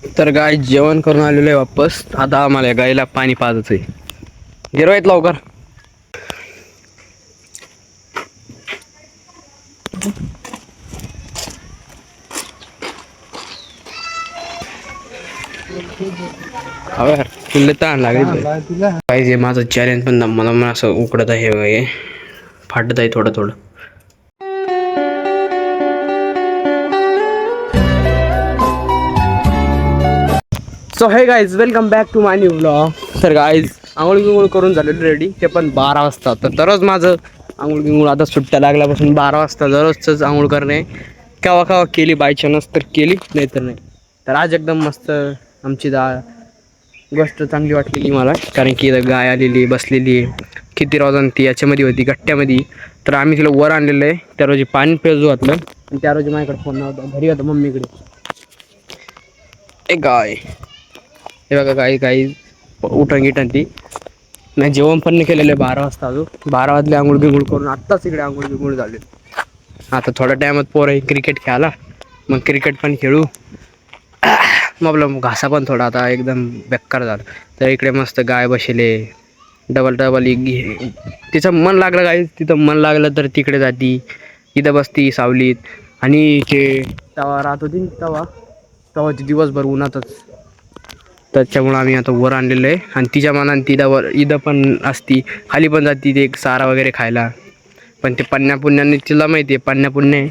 तर गाय जेवण करून आलेलो आहे वापस. आता आम्हाला गायला पाणी पाजायचं आहे. गिरवायत लवकर. हो यार तुला ताण लागेल पाहिजे. माझं चॅलेंज पण मला असं उकडत आहे हे फाटत आहे थोडं थोडं. So hey guys welcome back to my new blog. तर गाईज आंघोळ करून झालेलं रेडी, ते पण 12 वाजता. तर दररोज माझं आंघोळ आता सुट्ट्या लागल्यापासून 12 वाजता दररोजच आंघोळ करणे. केव्हा केव्हा केली बाय चान्स तर केली, नाही तर नाही. तर आज एकदम मस्त आमची गोष्ट चांगली वाटलेली मला, कारण की गाय आलेली बसलेली किती रोजान ती याच्यामध्ये होती गट्ट्यामध्ये. तर आम्ही तिला वर आणलेलं आहे. त्या रोजी पाणी पेजू घातलं आणि त्या रोजी माझ्याकडे फोन नव्हता, घरी होता मम्मीकडे. एक गाय हे बघा, गाई उठण गिटण ती नाही. जेवण पण नाही केलेलं आहे 12 वाजता. अजून 12 वाजले आंघोळ बिंघोळ करून आत्ताच इकडे आंघोळ बिंघोळ झाले. आता थोड्या टायमात पोरं क्रिकेट खेळायला, मग क्रिकेट पण खेळू. मग आपला घासा पण थोडा आता एकदम बेकार झाला. तर इकडे मस्त गाय बसले डबल तिचं मन लागलं गाई, तिथं मन लागलं तर तिकडे जाती, इथं बसती सावलीत. आणि ते तवा राहत होती तवा ती दिवसभर उन्हातच. त्याच्यामुळं आम्ही आता वर आणलेलं आहे. आणि तिच्या मनात इथं पण असती, खाली पण जाती ते चारा वगैरे खायला. पण ते पन्न्या पुण्याने तिला माहिती आहे, पन्न्या पुण्य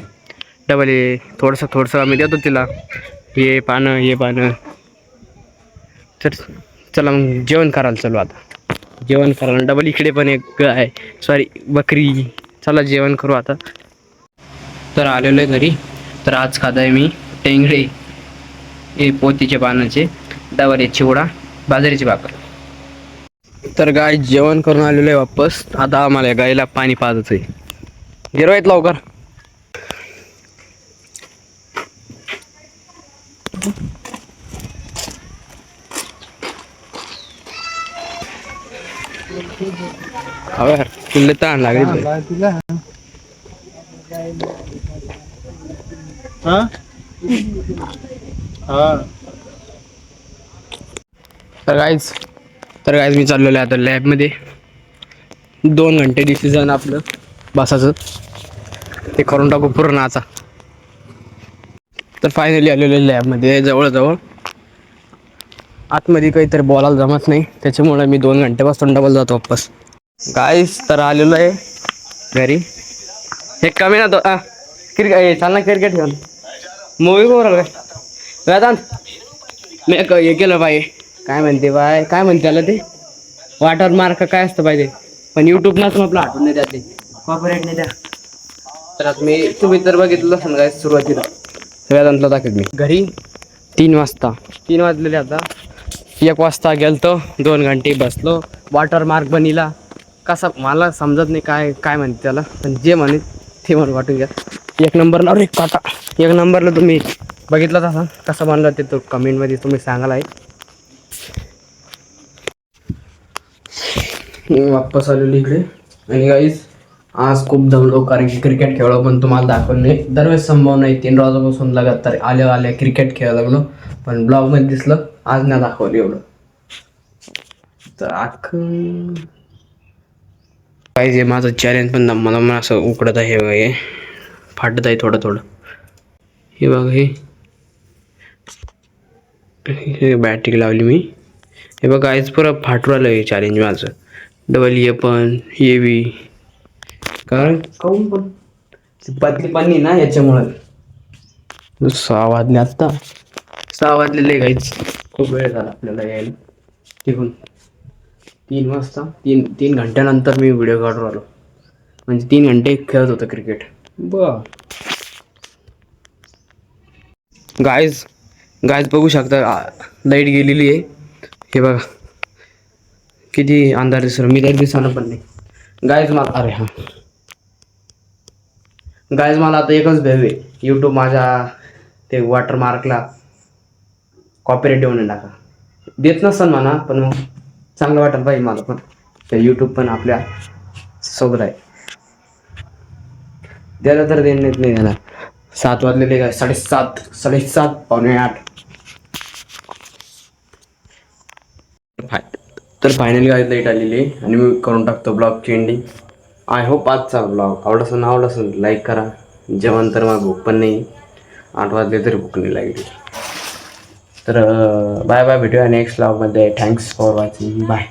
डबल हे थोडंसं आम्ही देतो तिला, हे पानं. तर चला मग जेवण करायला चलू. आता जेवण करायला डबल इकडे पण एक आहे, सॉरी बकरी. चला जेवण करू आता. तर आलेलो आहे घरी. तर आज खात आहे मी टेंगळे, हे पोतीच्या पानाचे, डबल चिवडा, बाजरीची भाकर. तर गाय जेवण करून आलेलो आहे वापस. आता आम्हाला गायला पाणी पाजायचं आहे. गिरवायत लवकर. हो यार तुला ताण लागेल. तर गाईज मी चाललेलो आहे आता लॅबमध्ये. 2 घंटे डिसिजन आपलं बसाचं ते करून टाकू पूर्ण आता. तर फायनली आलेलो आहे लॅबमध्ये. जवळजवळ आतमध्ये काहीतरी बोलायला जमत नाही, त्याच्यामुळे मी 2 घंट्यापासून डबल जातो वापस. गाईस तर आलेलो आहे घरी. हे कमी ना तो चाल ना क्रिकेट घेऊन मूवी बघू काय वेदांत. मी हे केलं बाई, काय म्हणते बाय, काय म्हणते त्याला ते वॉटर मार्क काय असतं पाहिजे. पण युट्यूबलाच मग आपलं आठवून नाही द्या, ते कॉपीराईट नाही द्या. तर आता तुम्ही तर बघितलं असेल गाईस, सुरुवातीला वेदांतला दाखवत मी घरी 3 वाजता. 3 वाजलेले आता. 1 वाजता गेलतो, 2 घंटे बसलो, वॉटर मार्क बनिला. कसा मला समजत नाही काय काय म्हणते त्याला, पण जे म्हणे ते मला वाटून घ्या. 1 नंबरला अरे काटा 1 नंबरला तुम्ही बघितलं तसा कसं बनलं ते, तो कमेंटमध्ये तुम्ही सांगाल आहे. मी वापस आलेलो इकडे. आणि गाईज आज खूप दमलो, कारण की क्रिकेट खेळलो, पण तुम्हाला दाखवलं नाही. दरवेळेस संभव नाही 3 रोजापासून लगातार आल्या क्रिकेट खेळायला लागलो, पण ब्लॉगमध्ये दिसलं. आज नाही दाखवलं एवढं. तर पाहिजे माझं चॅलेंज पण मला असं उकडत आहे हे फाटत आहे थोडं थोडं. हे बघा, हे बॅटरी लावली मी. हे बघा आज पुरं फाटू राहिलं हे चॅलेंज माझं. डबल ये पण ये बी, कारण काऊन पण पतली पाणी ना याच्यामुळे. 6 वाजले आत्ता, 6 वाजलेले गाईच. खूप वेळ झाला आपल्याला यायला तिकडून. 3 वाजता 3 घंट्यानंतर मी व्हिडिओ काढून आलो. म्हणजे 3 घंटे खेळत होतो क्रिकेट. गाईज बघू शकता लाईट गेलेली आहे. हे बघा किती अंधार दिसतो, मी तर दिसणार पण नाही. गाईज मला गाईज मला आता एकच भेव आहे, यूट्यूब माझ्या ते वॉटर मार्कला कॉपीराईट देऊन टाका. देत नसताना म्हणा, पण मग चांगलं वाटेल पाहिजे मला पण, ते यूट्यूब पण आपल्या सोबत आहे. द्यायला तर नाही देणार. 7 वाजलेले काय, 7:30 7:30 7:45. तर फायनली काय लाईट आलेली आहे आणि मी करून टाकतो ब्लॉगची एंडिंग. आय होप आजचा ब्लॉग आवडला असेल लाईक करा. जेवण तर मला भूक पण नाही, 8 वाजले तरी भूक नाही लागली. तर बाय बाय, भेटूया नेक्स्ट ब्लॉगमध्ये. Thanks for watching, bye.